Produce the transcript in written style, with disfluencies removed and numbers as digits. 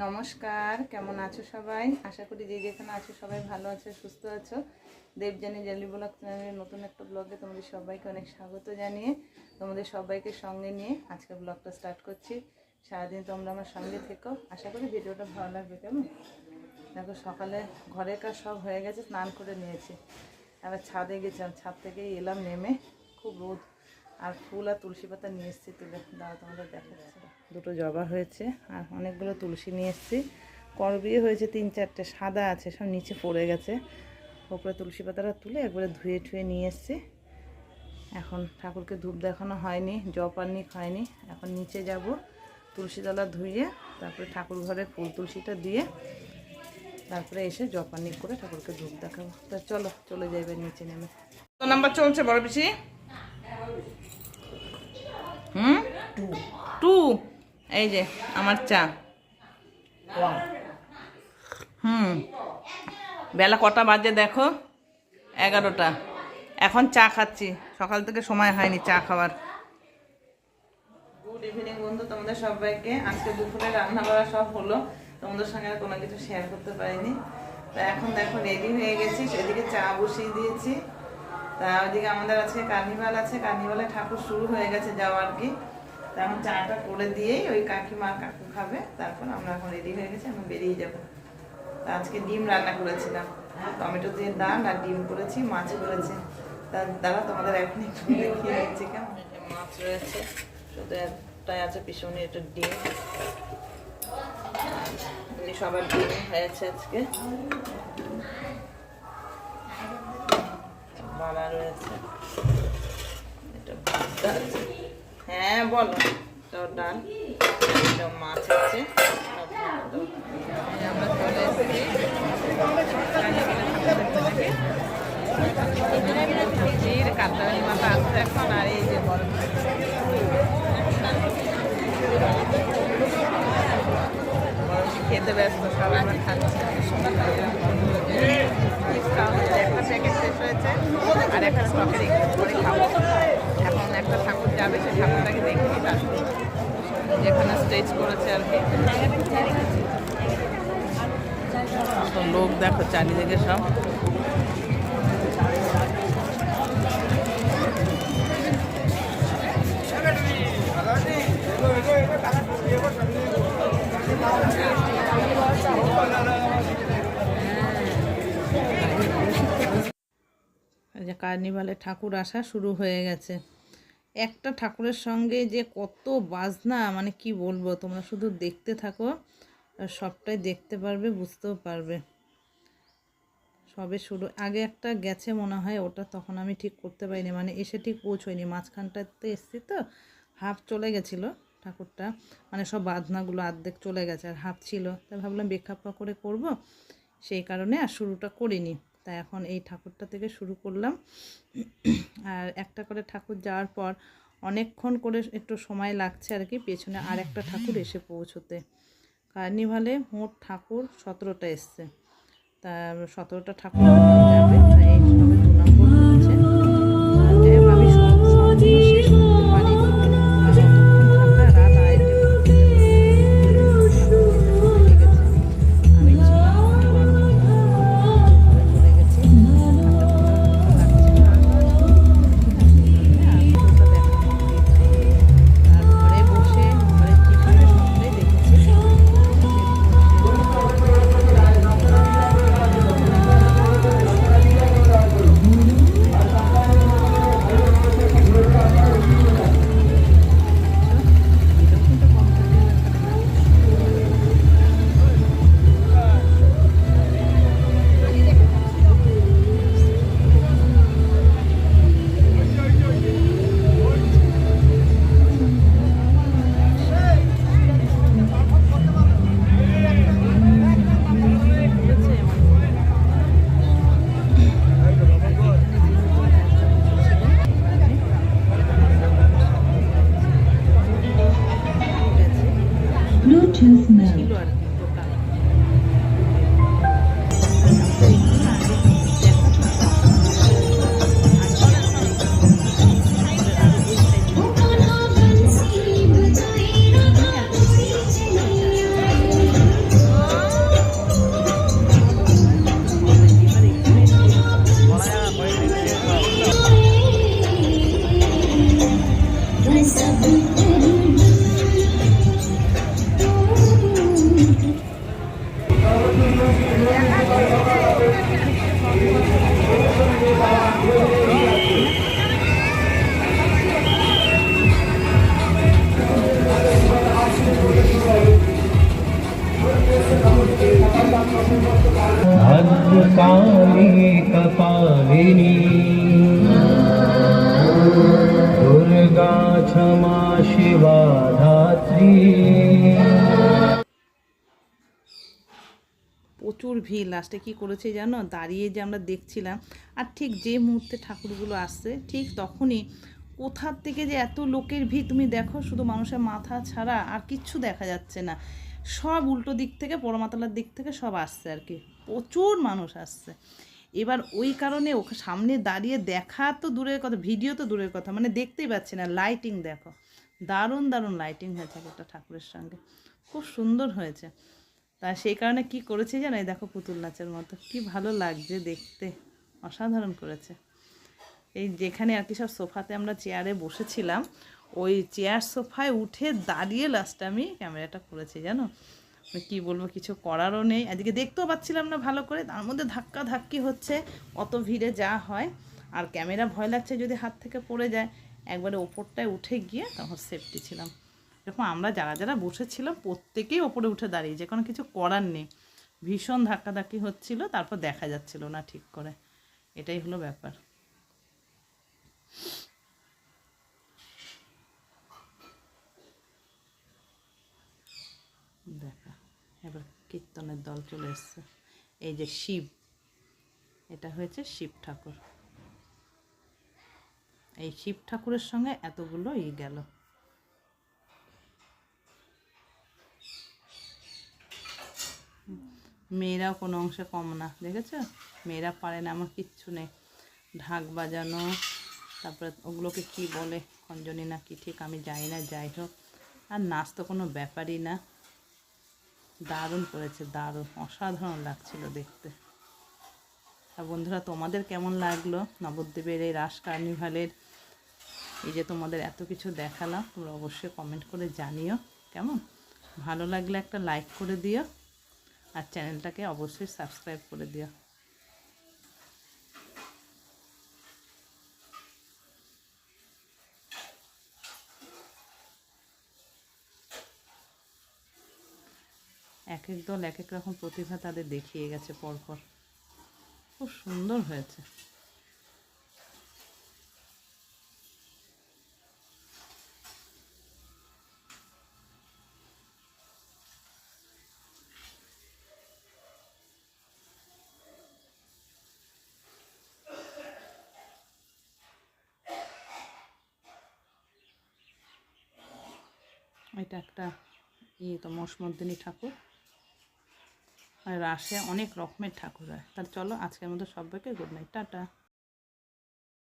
নমস্কার, কেমন আছো সবাই? আশা করি যে যেখানে আছো সবাই ভালো আছো, সুস্থ আছো। দেবযানী ডেইলি ব্লগ চ্যানেলের নতুন একটা ব্লগে তোমাদের সবাইকে অনেক স্বাগত জানিয়ে তোমাদের সবাইকে সঙ্গে নিয়ে আজকে ব্লগটা স্টার্ট করছি। সারাদিন তোমরা আমার সঙ্গে থেকো, আশা করি ভিডিওটা ভালো লাগবে। কেমন দেখো, সকালে ঘরের কাজ সব হয়ে গেছে, স্নান করে নিয়েছি, এবার ছাদে গেছিলাম, ছাদ থেকেই এলাম নেমে। খুব রোদ, আর ফুল আর তুলসী পাতা নিয়ে এসেছি তুলে, দাঁড়া তোমাদের দেখাচ্ছি। দুটো জবা হয়েছে আর অনেকগুলো তুলসী নিয়ে এসেছি। করবিয়ে হয়েছে 3-4টে, সাদা আছে, সব নিচে পড়ে গেছে। ওপরে তুলসী পাতাটা তুলে একবারে ধুয়ে ঠুয়ে নিয়ে এসেছি। এখন ঠাকুরকে ধূপ দেখানো হয়নি, জপ আর নিক হয়নি। এখন নিচে যাব, তুলসীতলা ধুয়ে তারপরে ঠাকুর ঘরে ফুল তুলসীটা দিয়ে তারপরে এসে জপানিক করে ঠাকুরকে ধূপ দেখাবো। তা চলো চলে যাইবে নিচে নেমে। কত নাম্বার চলছে বড় পিসি? 2। এই যে আমার চা। বেলা কটা বাজে দেখো, 11টা। এখন চা খাচ্ছি, সকাল থেকে সময় হয়নি চা খাওয়ার। গুড ইভিনিং বন্ধু, তোমাদের সবাইকে। আজকে দুপুরে রান্না বাড়া সব হলো, তোমাদের সঙ্গে আর কোনো কিছু শেয়ার করতে পারিনি। তা এখন দেখো রেডি হয়ে গেছি, সেদিকে চা বসিয়ে দিয়েছি। তা ওইদিকে আমাদের আজকে কার্নিভাল আছে, কার্নিভালে ঠাকুর শুরু হয়ে গেছে যাওয়া আর কি। তা এখন চাটা করে দিয়েই ওই কাকিমা কাকু খাবে, তারপর আমরা এখন রেডি হয়ে গেছি, আমি বেরিয়ে যাবো। তা আজকে ডিম রান্না করেছিলাম, টমেটো দিয়ে ডাল আর ডিম করেছি, মাছ করেছি। তার দ্বারা তোমাদের এখন একটু দেখিয়ে দিচ্ছি। কেমন মাছ রয়েছে, শুধু একটাই আছে পিছনে, একটু ডিম। সবার ডিম হয়েছে আজকে, বাড়া রয়েছে, এটা আছে। হ্যাঁ বলো, এটাও ডাল, এটাও মাছ আছে। আমরা চলে এসেছি কাতারি মাথা আসছে এখন। আর এই যে বড় খেতে ব্যস্ত, সবাই আমরা খাচ্ছি। একটা প্যাকেট শেষ হয়েছে আর একটা স্টকে রেখে পরে খাবো। এখন একটা ঠাকুর যাবে, সেই ঠাকুরটাকে দেখি, তারপর যেখানে স্টেজ করেছে আর কি। তো লোক দেখো চারিদিকে সব। যে কার্নিভালে ঠাকুর আসা শুরু হয়ে গেছে। একটা ঠাকুরের সঙ্গে যে কত বাজনা, মানে কি বলবো, তোমরা শুধু দেখতে থাকো, সবটাই দেখতে পারবে, বুঝতেও পারবে। সবে শুরু, আগে একটা গেছে মনে হয়, ওটা তখন আমি ঠিক করতে পারিনি, মানে এসে ঠিক পৌঁছয়নি, মাঝখানটাতে এসছি তো, হাফ চলে গেছিলো ঠাকুরটা, মানে সব বাজনাগুলো অর্ধেক চলে গেছে আর হাফ ছিল। তাই ভাবলাম বেখাপ্পা করে করব, সেই কারণে আর শুরুটা করিনি। তাই এখন এই ঠাকুরটা থেকে শুরু করলাম। আর একটা করে ঠাকুর যাওয়ার পর অনেকক্ষণ করে একটু সময় লাগছে আর কি, পেছনে আর একটা ঠাকুর এসে পৌঁছতে। কার্নিভালে মোট ঠাকুর 17টা এসছে, তা 17টা ঠাকুর যাবে। এই সবে 2 নম্বর হচ্ছে। আমি সম্পূর্ণ শেষ করতে পারিনি, ঠান্ডা রাত আড়াইটে Bluetooth mode. भद्रकाली कपालिनी दुर्गा क्षमा शिवा धात्री। প্রচুর ভিড়। লাস্টে কি করেছে জানো, দাঁড়িয়ে যে আমরা দেখছিলাম, আর ঠিক যে মুহূর্তে ঠাকুরগুলো আসছে ঠিক তখনই কোথার থেকে যে এত লোকের ভিড় তুমি দেখো, শুধু মানুষের মাথা ছাড়া আর কিচ্ছু দেখা যাচ্ছে না। সব উল্টো দিক থেকে, পরমাতলার দিক থেকে সব আসছে আর কি, প্রচুর মানুষ আসছে। এবার ওই কারণে ওকে সামনে দাঁড়িয়ে দেখা তো দূরের কথা, ভিডিও তো দূরের কথা, মানে দেখতেই পাচ্ছি না। লাইটিং দেখো, দারুণ দারুণ লাইটিং হয়েছে একটা ঠাকুরের সঙ্গে, খুব সুন্দর হয়েছে। তা সেই কারণে কি করেছে জানো, এই দেখো পুতুল নাচের মতো, কি ভালো লাগছে দেখতে, অসাধারণ করেছে। এই যেখানে আর কি সব সোফাতে আমরা চেয়ারে বসেছিলাম, ওই চেয়ার সোফায় উঠে দাঁড়িয়ে লাস্টে আমি ক্যামেরাটা করেছি জানো। কি বলবো, কিছু করারও নেই, এদিকে দেখতেও পাচ্ছিলাম না ভালো করে, তার মধ্যে ধাক্কা ধাক্কি হচ্ছে, অত ভিড়ে যা হয়। আর ক্যামেরা ভয় লাগছে যদি হাত থেকে পড়ে যায়, একবারে ওপরটায় উঠে গিয়ে তখন সেফটি ছিলাম। এরকম আমরা যারা যারা বসেছিলাম প্রত্যেকেই ওপরে উঠে দাঁড়িয়ে, যে কোনো কিছু করার নেই, ভীষণ ধাক্কাধাক্কি হচ্ছিল, তারপর দেখা যাচ্ছিল না ঠিক করে, এটাই হলো ব্যাপার। দেখা, এবার কীর্তনের দল চলে এসছে। এই যে শিব, এটা হয়েছে শিব ঠাকুর। এই শিব ঠাকুরের সঙ্গে এতগুলো গেল। মেয়েরাও কোনো অংশে কম না, দেখেছো, মেয়েরা পারে না আমার কিচ্ছু নেই। ঢাক বাজানো, তারপরে ওগুলোকে কি বলে, খঞ্জনি না কি ঠিক আমি জানি না, যাই হোক। আর নাচ তো কোনো ব্যাপারই না, দারুণ করেছে, দারুণ, অসাধারণ লাগছিল দেখতে। আর বন্ধুরা, তোমাদের কেমন লাগলো নবদ্বীপের এই রাস কার্নিভালের, এই যে তোমাদের এত কিছু দেখালাম, তোমরা অবশ্যই কমেন্ট করে জানিও কেমন। ভালো লাগলে একটা লাইক করে দিও, আর চ্যানেলটাকে অবশ্যই সাবস্ক্রাইব করে দিও। এক এক দল এক এক রকম প্রতিভা তাদের দেখিয়ে গেছে পরপর, খুব সুন্দর হয়েছে। এটা একটা তো মসমর্দিনী ঠাকুর, আর রাসে অনেক রকমের ঠাকুর হয়। তার চলো, আজকের মতো সবাইকে গুড নাইট, টাটা।